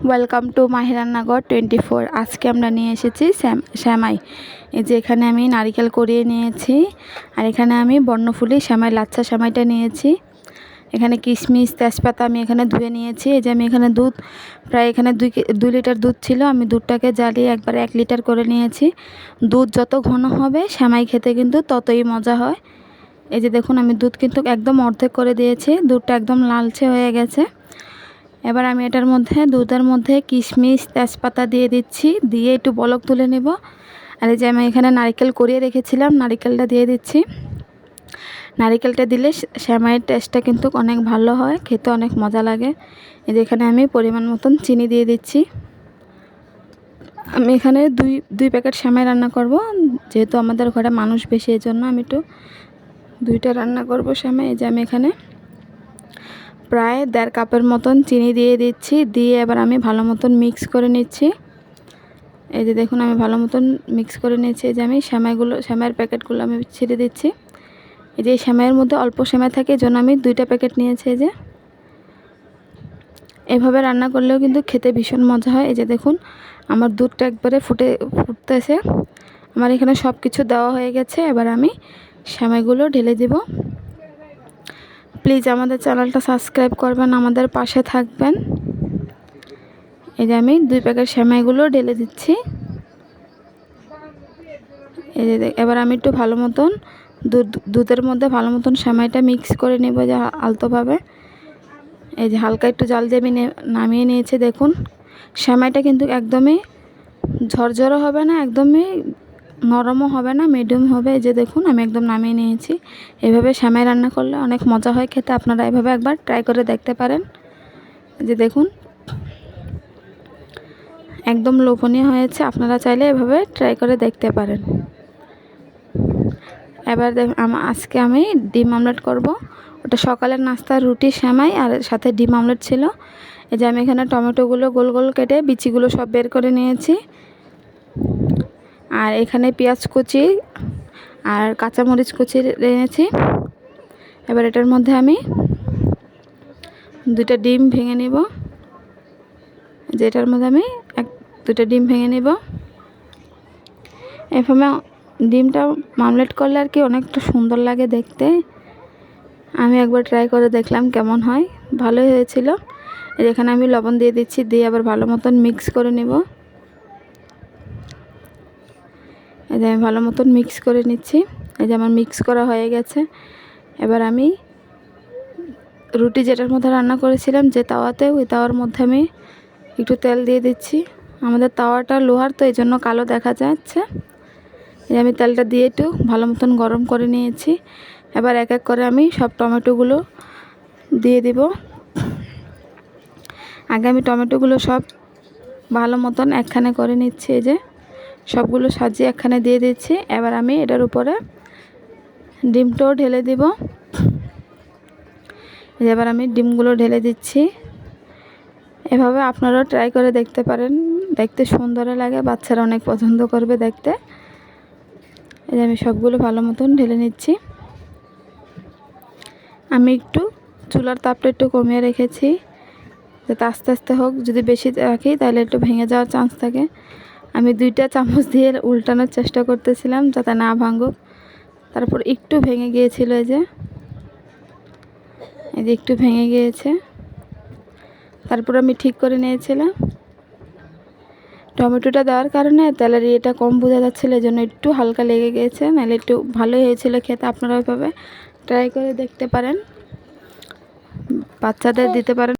Welcome to Mahi রান্নাঘর 24। আজকে আমরা নিয়ে এসেছি শ্যামাই। এই যে এখানে আমি নারিকেল কুড়িয়ে নিয়েছি, আর এখানে আমি বর্ণফুলি শ্যামাই লাচ্ছা শ্যামাইটা নিয়েছি। এখানে কিশমিশ তেজপাতা আমি এখানে ধুয়ে নিয়েছি। এই যে আমি এখানে দুধ প্রায় এখানে 2 লিটার দুধ ছিল, আমি দুধটাকে জ্বালিয়ে একবারে 1 লিটার করে নিয়েছি। দুধ যত ঘন হবে শ্যামাই খেতে কিন্তু ততই মজা হয়। এই যে দেখুন আমি দুধ কিন্তু একদম অর্ধেক করে দিয়েছি, দুধটা একদম লালচে হয়ে গেছে। এবার আমি এটার মধ্যে দুধের মধ্যে কিশমিশ তেজপাতা দিয়ে দিচ্ছি, দিয়ে একটু বলক তুলে নেব। আর এই যে আমি এখানে নারকেল কুড়িয়ে রেখেছিলাম, নারকেলটা দিয়ে দিচ্ছি। নারকেলটা দিলে শ্যামাইয়ের টেস্টটা কিন্তু অনেক ভালো হয়, খেতে অনেক মজা লাগে। এই যে এখানে আমি পরিমাণ মতন চিনি দিয়ে দিচ্ছি। আমি এখানে দুই প্যাকেট শ্যামাই রান্না করব, যেহেতু আমাদের ঘরে মানুষ বেশি, এই জন্য আমি একটু 2টা রান্না করব শ্যামাই। এই যে আমি এখানে প্রায় 1.5 কাপের মতন চিনি দিয়ে দিচ্ছি, দিয়ে এবার আমি ভালো মতন মিক্স করে নিচ্ছি। এই যে দেখুন আমি ভালো মতন মিক্স করে নিচ্ছি। এই যে আমি শ্যামাইয়ের প্যাকেটগুলো আমি ছেড়ে দিচ্ছি। এই যে শ্যামাইয়ের মধ্যে অল্প শ্যামাই থাকে, এই জন্য আমি 2টা প্যাকেট নিয়েছি। এই যে এভাবে রান্না করলেও কিন্তু খেতে ভীষণ মজা হয়। এই যে দেখুন আমার দুধটা একবারে ফুটতেছে। আমার এখানে সব কিছু দেওয়া হয়ে গেছে। এবার আমি শ্যামাইগুলো ঢেলে দেব। প্লিজ আমাদের চ্যানেলটা সাবস্ক্রাইব করবেন, আমাদের পাশে থাকবেন। এই যে আমি 2 প্যাকেট শ্যামাইগুলো ঢেলে দিচ্ছি। এই যে এবার আমি একটু ভালো মতন দুধের মধ্যে ভালো মতন শ্যামাইটা মিক্স করে নেব, যে আলতোভাবে। এই যে হালকা একটু জাল দিয়ে আমি নামিয়ে নিয়েছি। দেখুন শ্যামাইটা কিন্তু একদমই ঝরঝরও হবে না, একদমই নরমও হবে না, মিডিয়াম হবে। এই যে দেখুন আমি একদম নামিয়ে নিয়েছি। এভাবে শ্যামাই রান্না করলে অনেক মজা হয় খেতে, আপনারা এভাবে একবার ট্রাই করে দেখতে পারেন। যে দেখুন একদম লোভনীয় হয়েছে, আপনারা চাইলে এভাবে ট্রাই করে দেখতে পারেন। এবার আজকে আমি ডিম অমলেট করব। ওটা সকালের নাস্তার রুটি শ্যামাই আর সাথে ডিম অমলেট ছিল। এই যে আমি এখানে টমেটোগুলো গোল গোল কেটে বিচিগুলো সব বের করে নিয়েছি, আর এখানে পেঁয়াজ কুচি আর কাঁচামরিচ কুচি নিয়েছি। এবার এটার মধ্যে আমি 2টা ডিম ভেঙে নিব। যেটার মধ্যে আমি 2টা ডিম ভেঙে নিব। এভাবে ডিমটা অমলেট করলে আর কি অনেকটা সুন্দর লাগে দেখতে। আমি একবার ট্রাই করে দেখলাম কেমন হয়, ভালোই হয়েছিল। এখানে আমি লবণ দিয়ে দিচ্ছি, দিয়ে আবার ভালো মতন মিক্স করে নেব। এই যে আমি ভালো মতন মিক্স করে নিচ্ছি। এই যে আমার মিক্স করা হয়ে গেছে। এবার আমি রুটি যেটার মধ্যে রান্না করেছিলাম যে তাওয়াতে, ওই তাওয়ার মধ্যে আমি একটু তেল দিয়ে দিচ্ছি। আমাদের তাওয়াটা লোহার, তো এই জন্য কালো দেখা যাচ্ছে। এই আমি তেলটা দিয়ে একটু ভালো মতন গরম করে নিয়েছি। এবার এক এক করে আমি সব টমেটোগুলো দিয়ে দিব। আগে আমি টমেটোগুলো সব ভালো মতন একখানে করে নিচ্ছি। এই যে সবগুলো সাজিয়ে একখানে দিয়ে দিচ্ছি। এবার আমি এটার উপরে ডিমটাও ঢেলে দিব। এবার আমি ডিমগুলো ঢেলে দিচ্ছি। এভাবে আপনারাও ট্রাই করে দেখতে পারেন, দেখতে সুন্দর লাগে, বাচ্চারা অনেক পছন্দ করবে দেখতে। এই যে আমি সবগুলো ভালো মতন ঢেলে নিচ্ছি। আমি একটু চুলার তাপটা একটু কমিয়ে রেখেছি, যাতে আস্তে আস্তে হোক। যদি বেশি রাখি তাহলে একটু ভেঙে যাওয়ার চান্স থাকে। আমি 2টা চামচ দিয়ে উল্টানোর চেষ্টা করতেছিলাম যাতে না ভাঙুক, তারপর একটু ভেঙে গিয়েছিল। এই যে একটু ভেঙে গিয়েছে, তারপর আমি ঠিক করে নিয়েছিলাম। টমেটোটা দেওয়ার কারণে তেলের ইয়েটা কম বোঝা যাচ্ছিলো, এই জন্য একটু হালকা লেগে গিয়েছে, নাহলে একটু ভালোই হয়েছিল খেতে। আপনারা ওইভাবে ট্রাই করে দেখতে পারেন, বাচ্চাদের দিতে পারেন।